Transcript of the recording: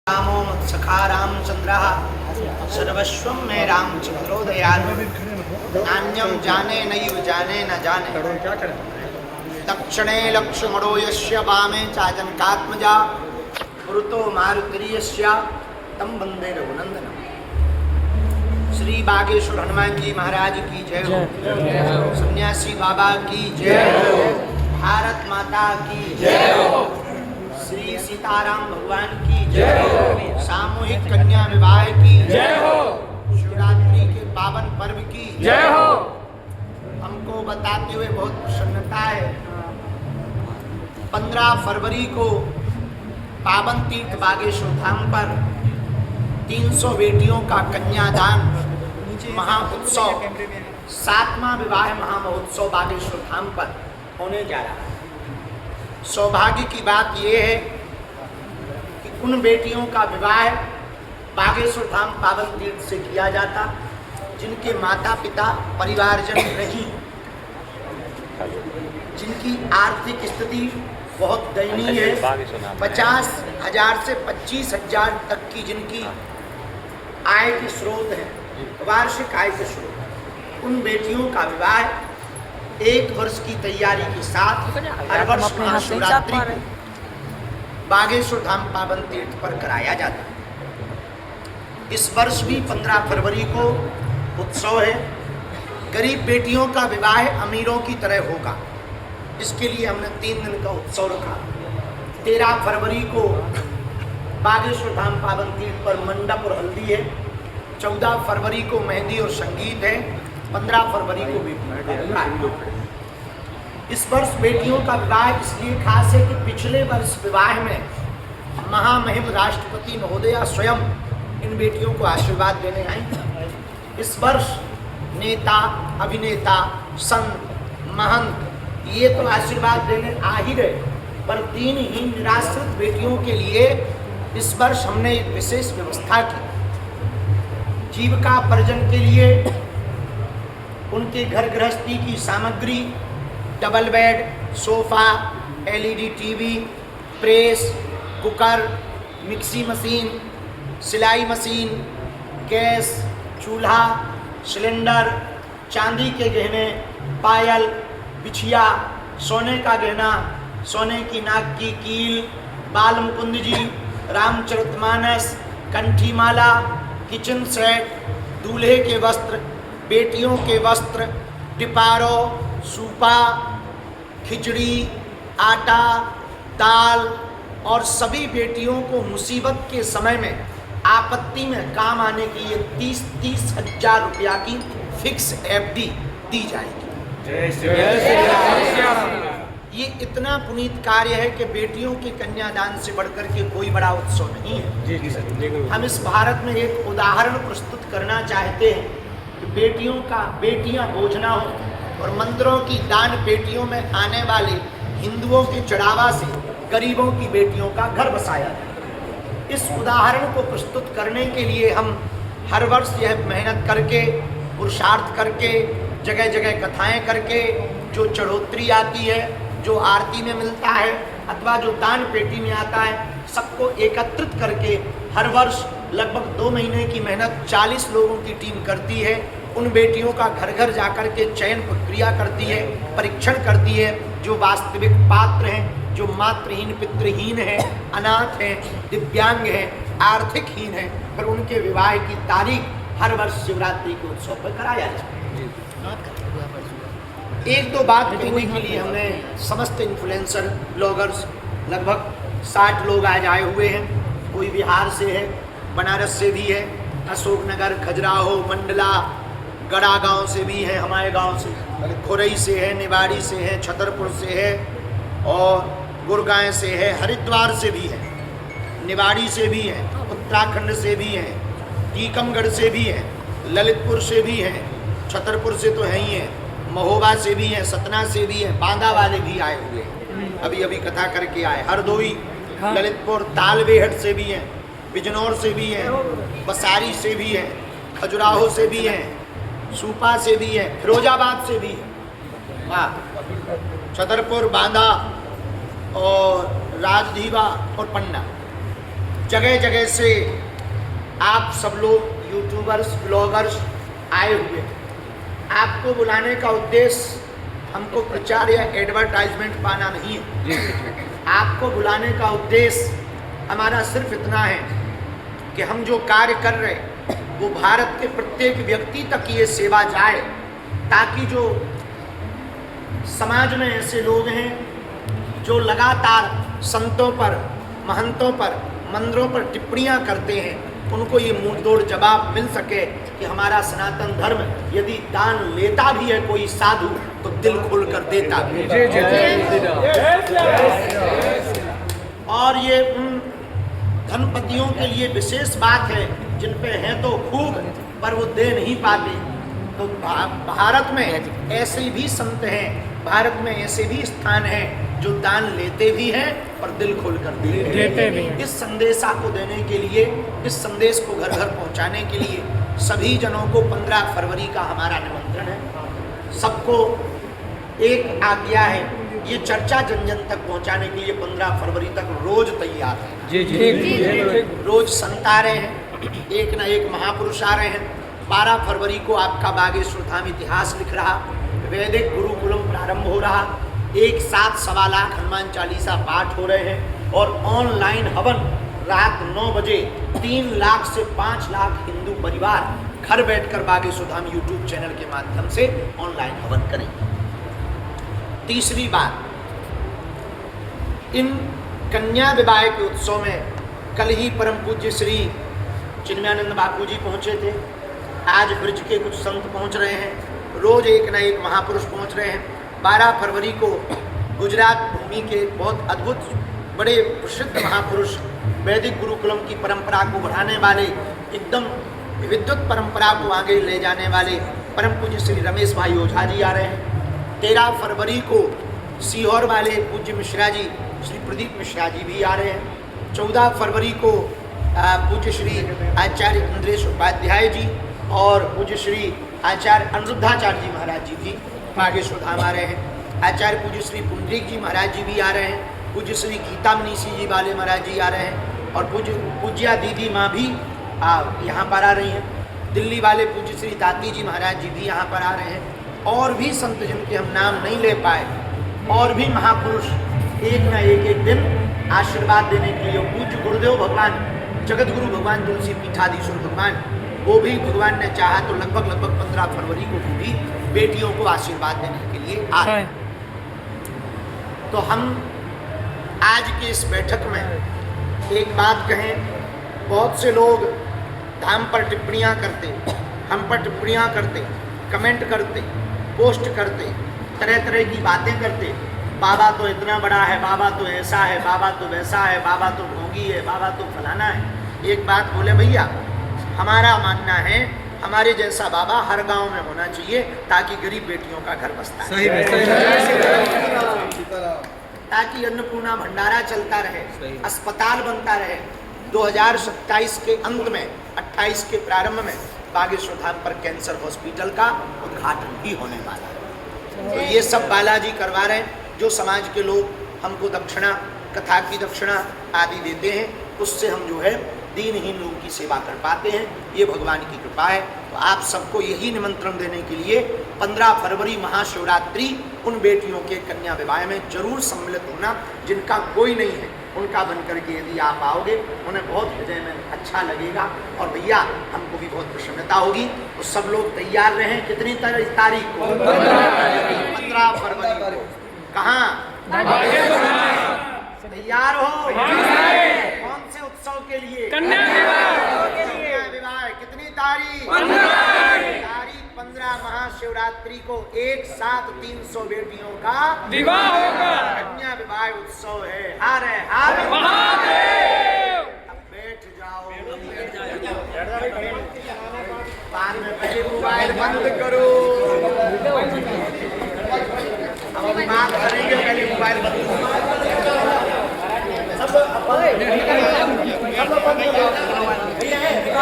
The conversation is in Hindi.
रामो मत्सखा रामचंद्रः सर्वस्वं मे रामचंद्रो दयालु नान्यं जाने नैव जाने न जाने दक्षिणे लक्ष्मणो यस्य वामे चाजनकात्मजा पुरतो मारुतिर्यस्य तं वन्दे रघुनन्दनम्। श्री बागेश्वर हनुमान जी महाराज की जय हो। सन्यासी बाबा की जय हो। भारत माता की जय हो। श्री सीताराम भगवान की जय हो। सामूहिक कन्या विवाह की जय हो। शिवरात्रि के पावन पर्व की जय हो। हमको बताते हुए बहुत प्रसन्नता है। 15 फरवरी को पावन तीर्थ बागेश्वर धाम पर 300 बेटियों का कन्यादान महाउत्सव 7वां विवाह महामहोत्सव बागेश्वर धाम पर होने जा रहा है। सौभाग्य की बात यह है कि उन बेटियों का विवाह बागेश्वर धाम पावन तीर्थ से किया जाता जिनके माता पिता परिवारजन नहीं, जिनकी आर्थिक स्थिति बहुत दयनीय है। 50,000 से 25,000 तक की जिनकी आय के स्रोत है, वार्षिक आय के स्रोत, उन बेटियों का विवाह 1 वर्ष की तैयारी के साथ हर वर्ष महाशिवरात्रि को बागेश्वर धाम पावन तीर्थ पर कराया जाता है। इस वर्ष भी 15 फरवरी को उत्सव है। गरीब बेटियों का विवाह अमीरों की तरह होगा, इसके लिए हमने 3 दिन का उत्सव रखा। 13 फरवरी को बागेश्वर धाम पावन तीर्थ पर मंडप और हल्दी है। 14 फरवरी को मेहंदी और संगीत है। 15 फरवरी को भी इस वर्ष बेटियों का विवाह इसलिए खास है कि पिछले वर्ष विवाह में महामहिम राष्ट्रपति महोदया स्वयं इन बेटियों को आशीर्वाद देने आई। इस वर्ष नेता, अभिनेता, संत, महंत ये तो आशीर्वाद देने आ ही रहे, पर दीनहीन निराश्रित बेटियों के लिए इस वर्ष हमने एक विशेष व्यवस्था की। जीविकापार्जन के लिए उनके घर गृहस्थी की सामग्री, double bed, sofa, LED TV, press, cooker, mixie machine, सिलाई मशीन, गैस, चूल्हा, सिलेंडर, चांदी के गहने, पायल, बिछिया, सोने का गहना, सोने की नाक की कील, बाल मुकुंद जी, रामचरितमानस, कंठी माला, किचन सेट, दूल्हे के वस्त्र, बेटियों के वस्त्र, टिपारो, सूपा, खिचड़ी, आटा, दाल और सभी बेटियों को मुसीबत के समय में आपत्ति में काम आने के लिए 30-30 हजार रुपया की फिक्स FD दी जाएगी। ये इतना पुनीत कार्य है कि बेटियों के कन्यादान से बढ़कर के कोई बड़ा उत्सव नहीं है। हम इस भारत में एक उदाहरण प्रस्तुत करना चाहते हैं कि बेटियां बोझ ना हो और मंदिरों की दान पेटियों में आने वाले हिंदुओं के चढ़ावा से गरीबों की बेटियों का घर बसाया जाए। इस उदाहरण को प्रस्तुत करने के लिए हम हर वर्ष यह मेहनत करके, पुरुषार्थ करके, जगह जगह कथाएं करके, जो चढ़ोतरी आती है, जो आरती में मिलता है अथवा जो दान पेटी में आता है, सबको एकत्रित करके हर वर्ष लगभग 2 महीने की मेहनत 40 लोगों की टीम करती है। उन बेटियों का घर घर जाकर के चयन प्रक्रिया करती है, परीक्षण करती है। जो वास्तविक पात्र हैं, जो मातृहीन, पितृहीन हैं, अनाथ हैं, दिव्यांग हैं, आर्थिकहीन हैं, पर उनके विवाह की तारीख हर वर्ष शिवरात्रि के उत्सव पर कराया जाता है। 1-2 बात कहने के लिए हमने समस्त इन्फ्लुएंसर ब्लॉगर्स लगभग 60 लोग आज आए हुए हैं। कोई बिहार से है, बनारस से भी है, अशोकनगर, खजुराहो, मंडला, गड़ा गांव से भी है, हमारे गांव से, खुरई से है, निवाड़ी से है, छतरपुर से है और गुरगांव से है, हरिद्वार से भी है, निवाड़ी से भी है, उत्तराखंड से भी है, टीकमगढ़ से भी है, ललितपुर से भी है, छतरपुर से तो है ही है, महोबा से भी है, सतना से भी है, बांदा वाले भी आए हुए हैं, अभी कथा करके आए। हरदोई, ललितपुर, तालबेहट से भी है, बिजनौर से भी है, बसारी से भी है, खजुराहो से भी है, सूपा से भी है, फिरोजाबाद से भी है, छतरपुर, बांदा और राजधीवा और पन्ना, जगह जगह से आप सब लोग यूट्यूबर्स, ब्लॉगर्स आए हुए हैं। आपको बुलाने का उद्देश्य हमको प्रचार या एडवर्टाइजमेंट पाना नहीं है। आपको बुलाने का उद्देश्य हमारा सिर्फ इतना है कि हम जो कार्य कर रहे हैं वो भारत के प्रत्येक व्यक्ति तक ये सेवा जाए, ताकि जो समाज में ऐसे लोग हैं जो लगातार संतों पर, महंतों पर, मंदिरों पर टिप्पणियां करते हैं, उनको ये मुंहतोड़ जवाब मिल सके कि हमारा सनातन धर्म यदि दान लेता भी है कोई साधु तो दिल खोल कर देता भी है। और ये उन धनपतियों के लिए विशेष बात है जिन पे है तो खूब पर वो दे नहीं पाते। तो भारत में ऐसे भी संत हैं, भारत में ऐसे भी स्थान हैं जो दान लेते भी हैं और दिल खोल कर देते भी हैं। इस संदेशा को देने के लिए, इस संदेश को घर घर पहुंचाने के लिए सभी जनों को 15 फरवरी का हमारा निमंत्रण है। सबको एक आज्ञा है, ये चर्चा जन जन तक पहुंचाने के लिए 15 फरवरी तक रोज तैयार है। रोज संत आ रहे हैं, एक न एक महापुरुष आ रहे हैं। 12 फरवरी को आपका बागेश्वर धाम इतिहास लिख रहा, वैदिक गुरुकुलम प्रारंभ हो रहा, एक साथ 1.25 लाख हनुमान चालीसा पाठ हो रहे हैं और ऑनलाइन हवन रात 9 बजे 3 लाख से 5 लाख हिंदू परिवार घर बैठकर बागेश्वर धाम यूट्यूब चैनल के माध्यम से ऑनलाइन हवन करेंगे। तीसरी बात, इन कन्या विवाह के उत्सव में कल ही परम पूज्य श्री चिन्मयानंद बापू जी पहुंचे थे। आज ब्रज के कुछ संत पहुंच रहे हैं, रोज एक न एक महापुरुष पहुंच रहे हैं। 12 फरवरी को गुजरात भूमि के बहुत अद्भुत बड़े प्रसिद्ध महापुरुष, वैदिक गुरुकुलम की परंपरा को बढ़ाने वाले, एकदम विद्युत परंपरा को आगे ले जाने वाले परम पूज्य श्री रमेश भाई ओझा जी आ रहे हैं। 13 फरवरी को सीहोर वाले पूज्य मिश्रा जी, श्री प्रदीप मिश्रा जी भी आ रहे हैं। 14 फरवरी को पूज्य श्री आचार्य इंद्रेश उपाध्याय जी और पूज्य श्री आचार्य अनिरुद्धाचार्य जी महाराज जी भी बागेश्वर धाम आ रहे हैं। आचार्य पूज्य श्री पुंडरीक जी महाराज जी भी आ रहे हैं। पूज्य श्री गीता मनीषी जी वाले महाराज जी आ रहे हैं और पूज्या दीदी माँ भी यहाँ पर आ रही हैं। दिल्ली वाले पूज्य श्री दाती जी महाराज जी भी यहाँ पर आ रहे हैं। और भी संत जिनके हम नाम नहीं ले पाए, और भी महापुरुष एक न एक दिन आशीर्वाद देने के लिए, पूज्य गुरुदेव भगवान, जगत गुरु भगवान तुलसी पीठाधीश्वर भगवान, वो भी भगवान ने चाहा तो लगभग 15 फरवरी को भी बेटियों को आशीर्वाद देने के लिए आ रहे हैं। तो हम आज की इस बैठक में एक बात कहें, बहुत से लोग धाम पर टिप्पणियां करते, हम पर टिप्पणियां करते, कमेंट करते, पोस्ट करते, तरह तरह की बातें करते। बाबा तो इतना बड़ा है, बाबा तो ऐसा है, बाबा तो वैसा है, बाबा तो ढोंगी है, बाबा तो फलाना है। एक बात बोले भैया, हमारा मानना है हमारे जैसा बाबा हर गांव में होना चाहिए, ताकि गरीब बेटियों का घर बसता है, ताकि अन्नपूर्णा भंडारा चलता रहे, अस्पताल बनता रहे। 2027 के अंत में, 28 के प्रारंभ में बागेश्वर धाम पर कैंसर हॉस्पिटल का उद्घाटन भी होने वाला है। तो ये सब बालाजी करवा रहे हैं। जो समाज के लोग हमको दक्षिणा, कथा की दक्षिणा आदि देते हैं, उससे हम जो है दीनहीन लोगों की सेवा कर पाते हैं। ये भगवान की कृपा है। तो आप सबको यही निमंत्रण देने के लिए 15 फरवरी महाशिवरात्रि उन बेटियों के कन्या विवाह में जरूर सम्मिलित होना। जिनका कोई नहीं है उनका बन करके यदि आप आओगे, उन्हें बहुत हृदय में अच्छा लगेगा और भैया हमको भी बहुत प्रसन्नता होगी। तो सब लोग तैयार रहें। कितनी तारीख को? 15 फरवरी को। कहाँ? तैयार हो? कौन से उत्सव के लिए? कन्या विवाह। कितनी तारीख? 15 महाशिवरात्रि को एक साथ 300 बेटियों का विवाह होगा। कन्या विवाह उत्सव है। हर महादेव। अब बैठ जाओ। बाद में पहले मोबाइल बंद करो। अब बात करेंगे, पहले मोबाइल बंद करो।